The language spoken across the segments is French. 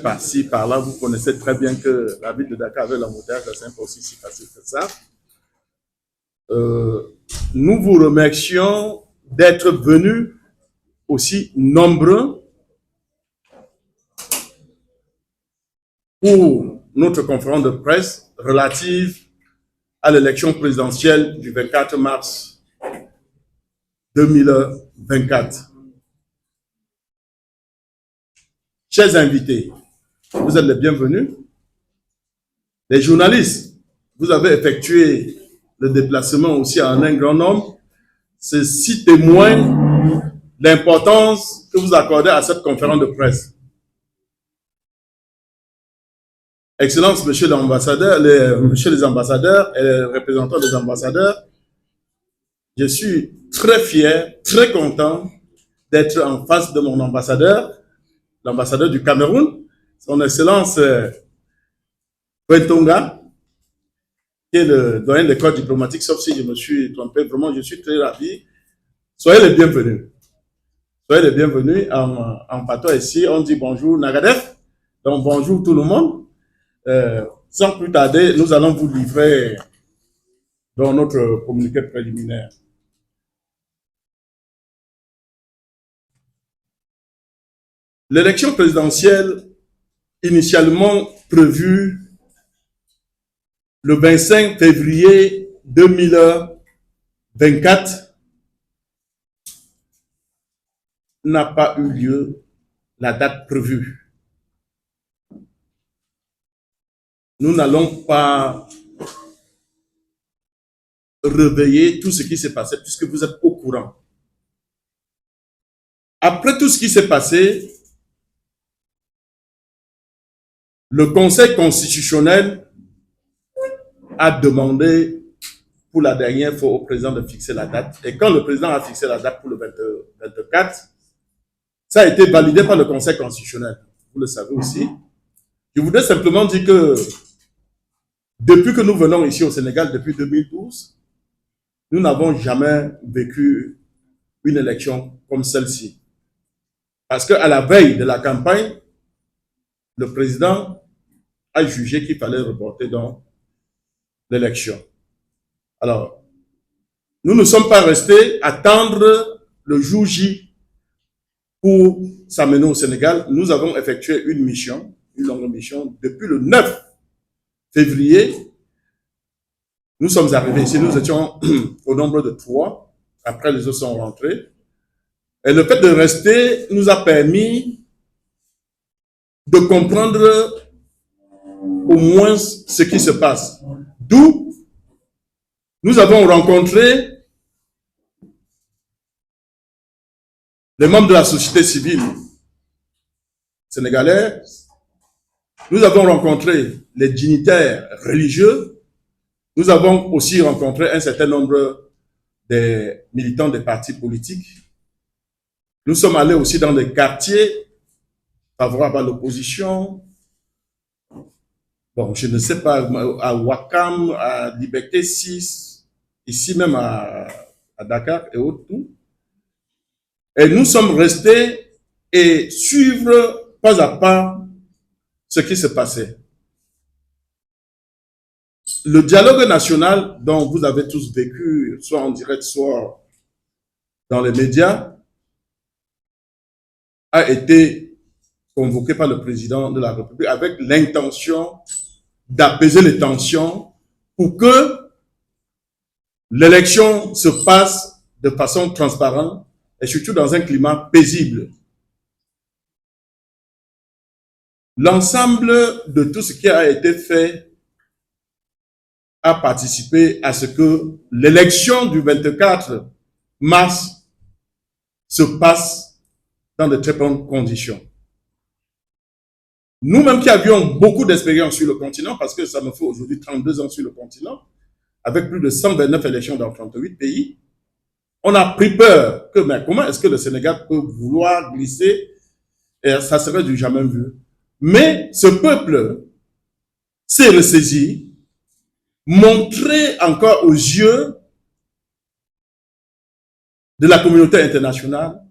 par-ci, par-là, vous connaissez très bien que la ville de Dakar avec l'embouteillage, c'est pas aussi si facile que ça. Nous vous remercions d'être venus aussi nombreux pour notre conférence de presse relative à l'élection présidentielle du 24 mars 2024. Chers invités, vous êtes les bienvenus. Les journalistes, vous avez effectué le déplacement aussi en un grand nombre. Ceci témoigne l'importance que vous accordez à cette conférence de presse. Excellence, monsieur l'ambassadeur, monsieur les ambassadeurs et les représentants des ambassadeurs, je suis très fier, très content d'être en face de mon ambassadeur, l'ambassadeur du Cameroun, son excellence Wentonga, qui est le doyen des corps diplomatiques, sauf si je me suis trompé. Vraiment, je suis très ravi. Soyez les bienvenus. Soyez les bienvenus. En patois ici, on dit bonjour Nagadef. Donc bonjour tout le monde. Sans plus tarder, nous allons vous livrer dans notre communiqué préliminaire. L'élection présidentielle initialement prévue le 25 février 2024 n'a pas eu lieu, la date prévue. Nous n'allons pas réveiller tout ce qui s'est passé puisque vous êtes au courant. Après tout ce qui s'est passé, le Conseil constitutionnel a demandé pour la dernière fois au président de fixer la date. Et quand le président a fixé la date pour le 24, ça a été validé par le Conseil constitutionnel. Vous le savez aussi. Je voudrais simplement dire que depuis que nous venons ici au Sénégal, depuis 2012, nous n'avons jamais vécu une élection comme celle-ci. Parce qu'à la veille de la campagne, le président a jugé qu'il fallait reporter donc l'élection. Alors, nous ne sommes pas restés à attendre le jour J pour s'amener au Sénégal. Nous avons effectué une mission, une longue mission, depuis le 9 février. Nous sommes arrivés ici, nous étions au nombre de 3. Après, les autres sont rentrés. Et le fait de rester nous a permis de comprendre au moins ce qui se passe. D'où nous avons rencontré les membres de la société civile sénégalaise. Nous avons rencontré les dignitaires religieux. Nous avons aussi rencontré un certain nombre des militants des partis politiques. Nous sommes allés aussi dans des quartiers favorables à l'opposition. Bon, je ne sais pas, à Ouakam, à Liberté 6, ici même à Dakar et autres. Et nous sommes restés et suivre pas à pas ce qui se passait. Le dialogue national dont vous avez tous vécu, soit en direct, soit dans les médias, a été convoqué par le président de la République avec l'intention d'apaiser les tensions pour que l'élection se passe de façon transparente et surtout dans un climat paisible. L'ensemble de tout ce qui a été fait a participé à ce que l'élection du 24 mars se passe dans de très bonnes conditions. Nous-mêmes qui avions beaucoup d'expérience sur le continent, parce que ça me fait aujourd'hui 32 ans sur le continent, avec plus de 129 élections dans 38 pays, on a pris peur que, mais comment est-ce que le Sénégal peut vouloir glisser, et ça serait du jamais vu. Mais ce peuple s'est ressaisi, montré encore aux yeux de la communauté internationale,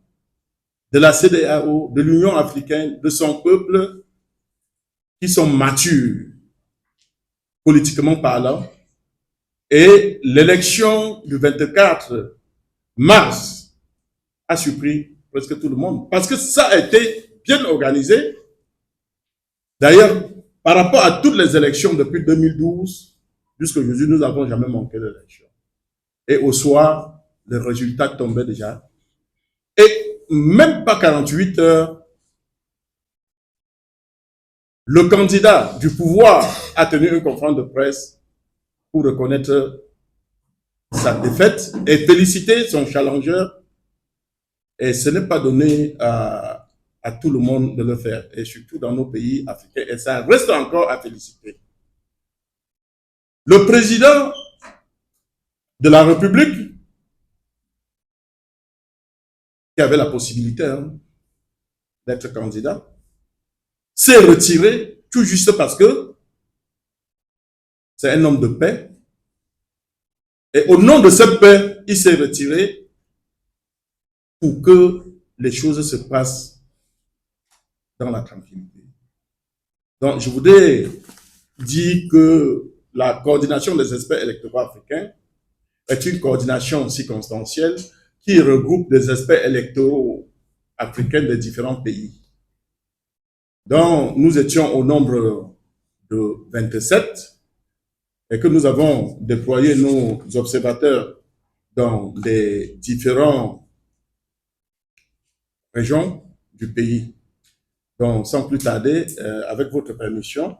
de la CEDEAO, de l'Union africaine, de son peuple, qui sont matures, politiquement parlant, et l'élection du 24 mars a surpris presque tout le monde, parce que ça a été bien organisé. D'ailleurs, par rapport à toutes les élections depuis 2012 jusqu'à aujourd'hui, nous n'avons jamais manqué d'élection. Et au soir, les résultats tombaient déjà. Et même pas 48 heures, le candidat du pouvoir a tenu une conférence de presse pour reconnaître sa défaite et féliciter son challenger. Et ce n'est pas donné à tout le monde de le faire, et surtout dans nos pays africains. Et ça reste encore à féliciter. Le président de la République, qui avait la possibilité d'être candidat, s'est retiré tout juste parce que c'est un homme de paix. Et au nom de cette paix, il s'est retiré pour que les choses se passent dans la tranquillité. Donc, je voudrais dire que la coordination des experts électoraux africains est une coordination circonstancielle qui regroupe des experts électoraux africains des différents pays. Donc, nous étions au nombre de 27 et que nous avons déployé nos observateurs dans les différentes régions du pays. Donc, sans plus tarder, avec votre permission,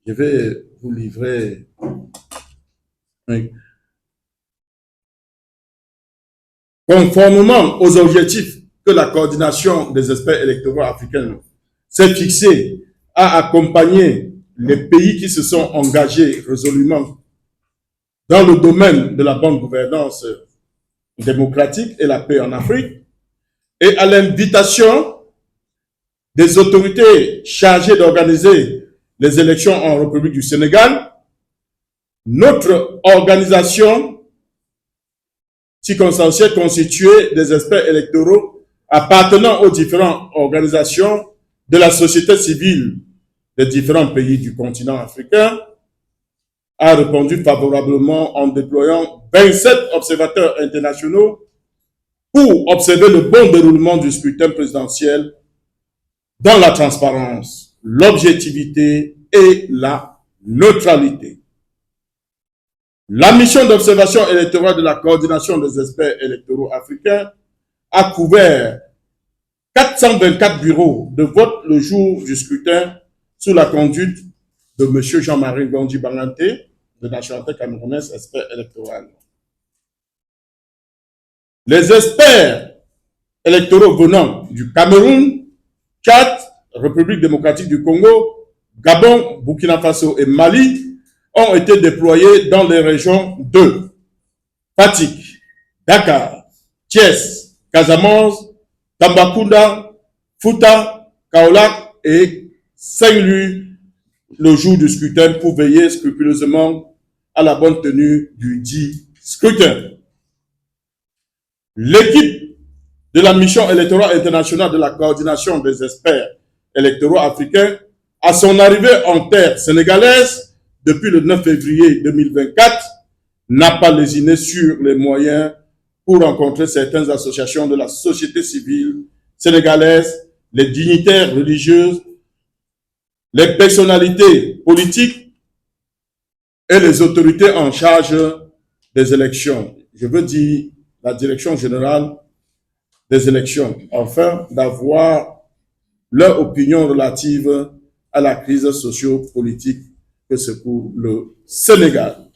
je vais vous livrer conformément aux objectifs que la coordination des experts électoraux africains s'est fixée à accompagner les pays qui se sont engagés résolument dans le domaine de la bonne gouvernance démocratique et la paix en Afrique, et à l'invitation des autorités chargées d'organiser les élections en République du Sénégal, notre organisation circonstancielle constituée des experts électoraux appartenant aux différentes organisations de la société civile des différents pays du continent africain a répondu favorablement en déployant 27 observateurs internationaux pour observer le bon déroulement du scrutin présidentiel dans la transparence, l'objectivité et la neutralité. La mission d'observation électorale de la coordination des experts électoraux africains a couvert 424 bureaux de vote le jour du scrutin sous la conduite de M. Jean-Marie Gondi Banganté, de nationalité camerounaise, expert électoral. Les experts électoraux venant du Cameroun, Tchad, République démocratique du Congo, Gabon, Burkina Faso et Mali ont été déployés dans les régions de Fatick, Dakar, Thiès, Casamance, Tambacounda, Fouta, Kaolack et Saint-Louis le jour du scrutin pour veiller scrupuleusement à la bonne tenue du dit scrutin. L'équipe de la mission électorale internationale de la coordination des experts électoraux africains, à son arrivée en terre sénégalaise depuis le 9 février 2024, n'a pas lésiné sur les moyens pour rencontrer certaines associations de la société civile sénégalaise, les dignitaires religieuses, les personnalités politiques et les autorités en charge des élections. Je veux dire la direction générale des élections, afin d'avoir leur opinion relative à la crise socio-politique que secoue le Sénégal.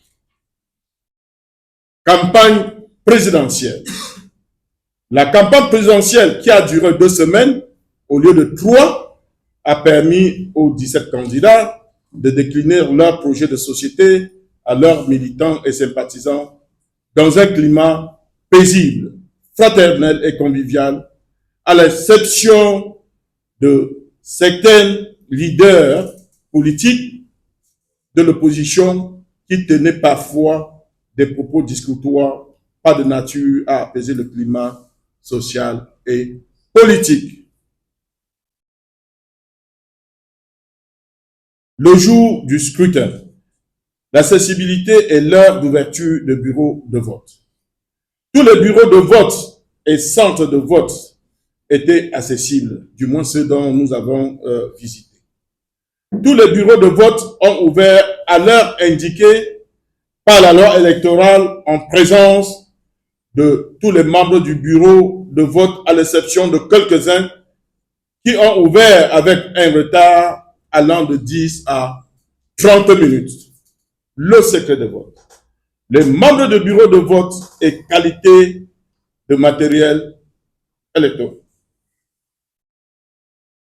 Campagne présidentielle. La campagne présidentielle qui a duré 2 semaines au lieu de 3 a permis aux 17 candidats de décliner leur projet de société à leurs militants et sympathisants dans un climat paisible, fraternel et convivial, à l'exception de certains leaders politiques de l'opposition qui tenaient parfois des propos discutoires, pas de nature à apaiser le climat social et politique. le jour du scrutin, l'accessibilité et l'heure d'ouverture de bureaux de vote. Tous les bureaux de vote et centres de vote étaient accessibles, du moins ceux dont nous avons visité. Tous les bureaux de vote ont ouvert à l'heure indiquée par la loi électorale en présence de tous les membres du bureau de vote, à l'exception de quelques-uns qui ont ouvert avec un retard allant de 10 à 30 minutes. Le secret de vote. Les membres de bureau de vote et qualité de matériel électoral.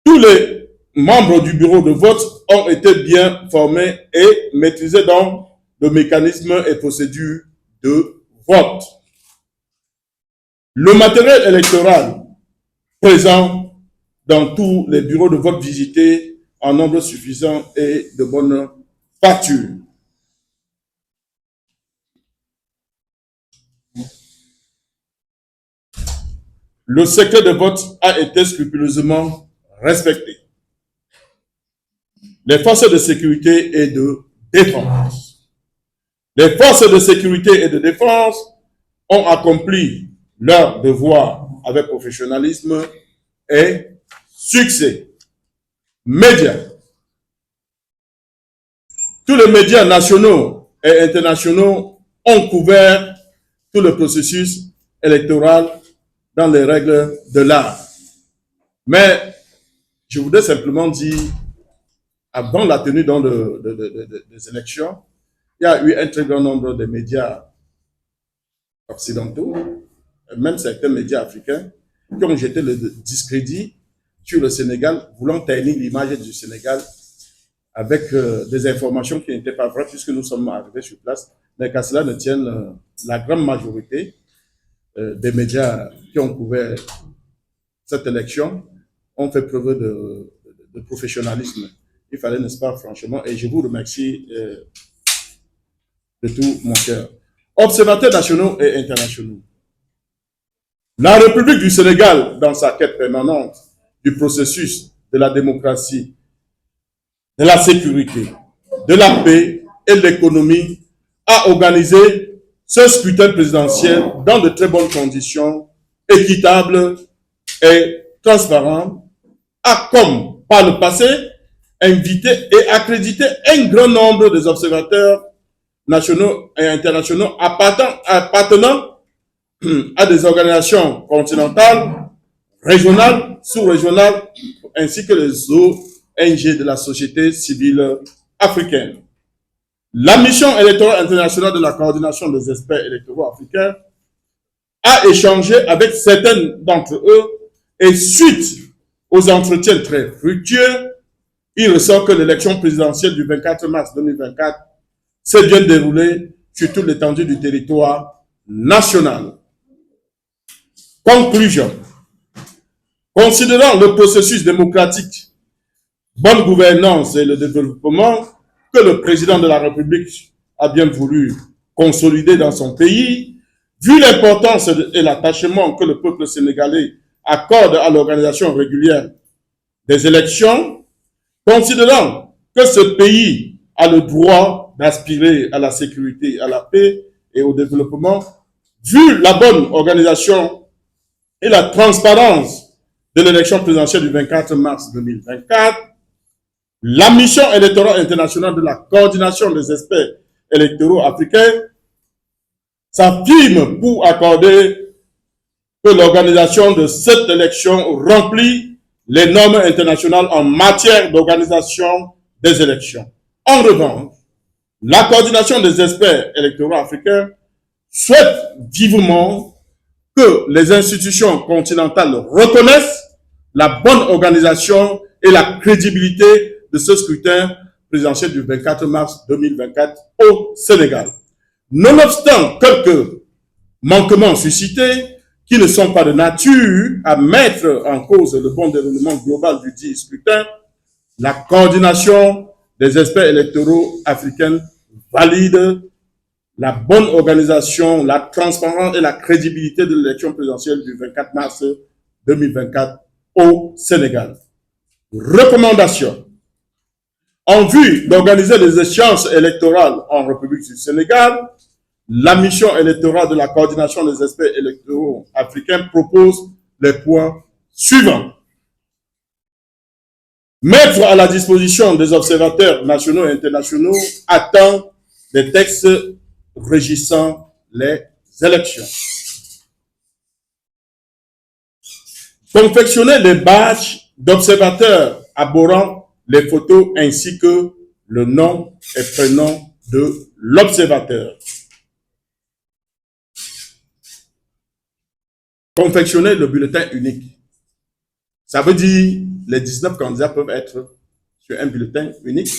Tous les membres du bureau de vote ont été bien formés et maîtrisés dans le mécanisme et procédure de vote. Le matériel électoral présent dans tous les bureaux de vote visités en nombre suffisant et de bonne facture. Le secret de vote a été scrupuleusement respecté. Les forces de sécurité et de défense. Les forces de sécurité et de défense ont accompli leur devoir avec professionnalisme et succès. Médias. Tous les médias nationaux et internationaux ont couvert tout le processus électoral dans les règles de l'art. Mais je voudrais simplement dire, avant la tenue des élections, il y a eu un très grand nombre de médias occidentaux, même certains médias africains, qui ont jeté le discrédit sur le Sénégal, voulant ternir l'image du Sénégal avec des informations qui n'étaient pas vraies, puisque nous sommes arrivés sur place, mais qu'à cela ne tienne, la grande majorité des médias qui ont couvert cette élection ont fait preuve de professionnalisme. Il fallait, n'est-ce pas, franchement, et je vous remercie de tout mon cœur. Observateurs nationaux et internationaux. La République du Sénégal, dans sa quête permanente du processus de la démocratie, de la sécurité, de la paix et de l'économie, a organisé ce scrutin présidentiel dans de très bonnes conditions, équitables et transparentes, a, comme par le passé, invité et accrédité un grand nombre des observateurs nationaux et internationaux appartenant à des organisations continentales, régionales, sous-régionales, ainsi que les ONG de la société civile africaine. La mission électorale internationale de la coordination des experts électoraux africains a échangé avec certains d'entre eux et suite aux entretiens très fructueux, il ressort que l'élection présidentielle du 24 mars 2024 s'est bien déroulée sur toute l'étendue du territoire national. Conclusion. Considérant le processus démocratique, bonne gouvernance et le développement que le président de la République a bien voulu consolider dans son pays, vu l'importance et l'attachement que le peuple sénégalais accorde à l'organisation régulière des élections, considérant que ce pays a le droit d'aspirer à la sécurité, à la paix et au développement, vu la bonne organisation et la transparence de l'élection présidentielle du 24 mars 2024, la mission électorale internationale de la coordination des experts électoraux africains s'affirme pour accorder que l'organisation de cette élection remplit les normes internationales en matière d'organisation des élections. En revanche, la coordination des experts électoraux africains souhaite vivement que les institutions continentales reconnaissent la bonne organisation et la crédibilité de ce scrutin présidentiel du 24 mars 2024 au Sénégal. Nonobstant quelques manquements suscités qui ne sont pas de nature à mettre en cause le bon déroulement global du dit scrutin, la coordination des experts électoraux africains valide la bonne organisation, la transparence et la crédibilité de l'élection présidentielle du 24 mars 2024 au Sénégal. Recommandation. En vue d'organiser les échéances électorales en République du Sénégal, la mission électorale de la coordination des experts électoraux africains propose les points suivants. Mettre à la disposition des observateurs nationaux et internationaux attend des textes régissant les élections. Confectionner les badges d'observateurs abordant les photos ainsi que le nom et prénom de l'observateur. Confectionner le bulletin unique. Ça veut dire les 19 candidats peuvent être sur un bulletin unique,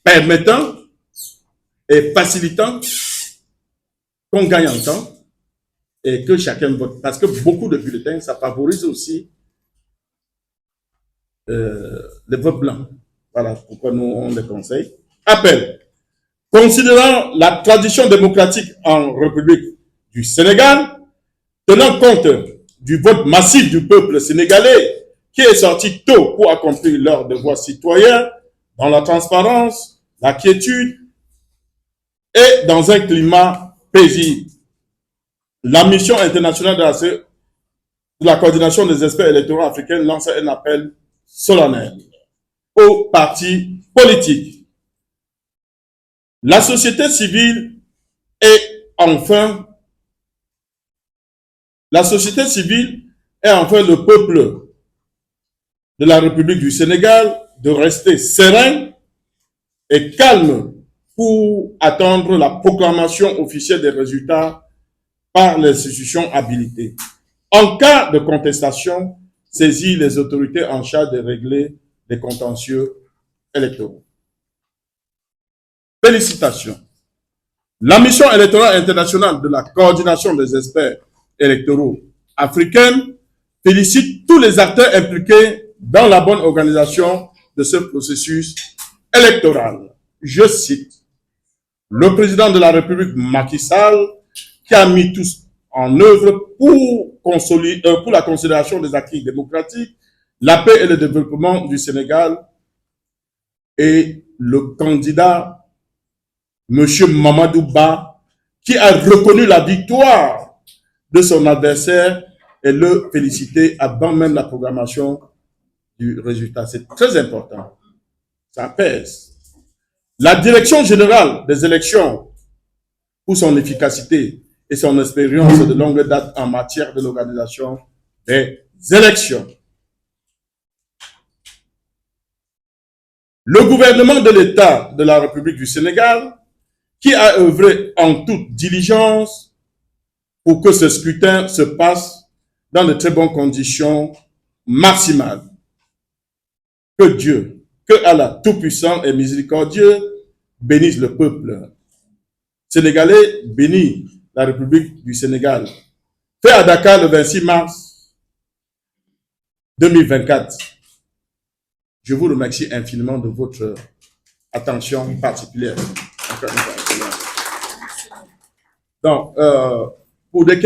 permettant et facilitant qu'on gagne en temps et que chacun vote. Parce que beaucoup de bulletins, ça favorise aussi les votes blancs. Voilà pourquoi nous on les conseille. Appel. Considérant la tradition démocratique en République du Sénégal, tenant compte du vote massif du peuple sénégalais qui est sorti tôt pour accomplir leurs devoirs citoyens dans la transparence, la quiétude et dans un climat paisible. La mission internationale de la coordination des experts électoraux africains lance un appel solennel aux partis politiques. La société civile est enfin le peuple de la République du Sénégal de rester serein et calme pour attendre la proclamation officielle des résultats par les institutions habilitées. En cas de contestation, saisir les autorités en charge de régler les contentieux électoraux. Félicitations. La mission électorale internationale de la coordination des experts électoraux africains félicite tous les acteurs impliqués dans la bonne organisation de ce processus électoral. Je cite le président de la République, Macky Sall, qui a mis tout en œuvre pour la considération des acquis démocratiques, la paix et le développement du Sénégal, et le candidat M. Mamadou Ba, qui a reconnu la victoire de son adversaire et le féliciter avant même la programmation du résultat. C'est très important. Ça pèse. La Direction générale des élections, pour son efficacité et son expérience de longue date en matière de l'organisation des élections. Le gouvernement de l'État de la République du Sénégal, qui a œuvré en toute diligence pour que ce scrutin se passe dans de très bonnes conditions maximales. Que Dieu, que Allah Tout-Puissant et Miséricordieux bénisse le peuple sénégalais, bénit la République du Sénégal. Fait à Dakar le 26 mars 2024. Je vous remercie infiniment de votre attention particulière. Donc, pour des